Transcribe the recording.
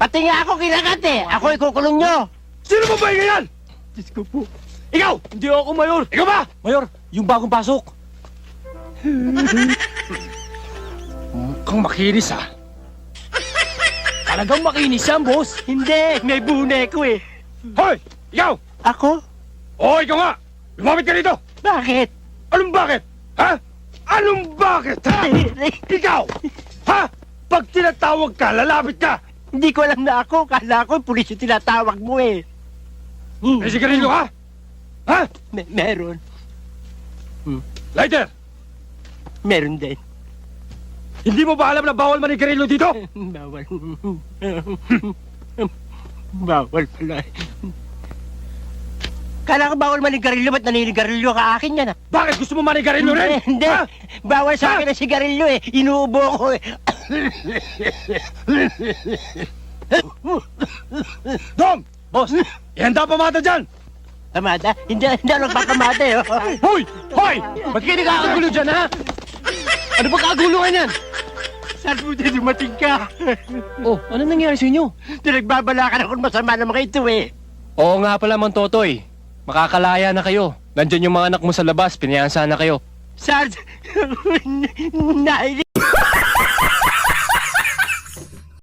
Pati nga ako kinagat eh. Ako ikukulong nyo. Sino ba ba yan? Diyos ko po. Ikaw! Hindi ako, Mayor. Ikaw ba? Mayor, yung bagong pasok. Mukhang makinis ah. Talagang makinis yan, boss. Hindi, may bune ko eh. Hoy! Ikaw! Ako? Oo, ikaw nga! Lumapit ka dito! Bakit? Anong bakit? Ha? Anong bakit, ha? Ikaw! Ha? Pag tinatawag ka, lalapit ka! Hindi ko alam na ako. Kala ko pulis yung tinatawag mo eh. May sigarilyo ka? Ha? Meron. Lighter! Meron din. Hindi mo ba alam na bawal manigarilyo dito? Bawal. Bawal pala. Kala ko bawal manigarilyo, ba't naninigarilyo ka akin yan ah? Bakit gusto mo manigarilyo rin? Hindi. Ha? Bawal sa akin ang sigarilyo eh. Inuubo ko eh. Dom! Boss! Ihanda pa mata dyan! Pamada? Hindi ako nagpapamada eh. Hoy! Hoy! Ba't kayo nagkakagulo dyan, ha? Ano ba kaguluhan yan? Saan mo din dumating ka? Oh, ano nangyari sa inyo? Pinagbabalakan ako ng masama ng mga ito eh. Oo nga pala, Mang Totoy. Makakalaya na kayo. Nandyan yung mga anak mo sa labas, pinayansa na kayo. Saan? Nailig.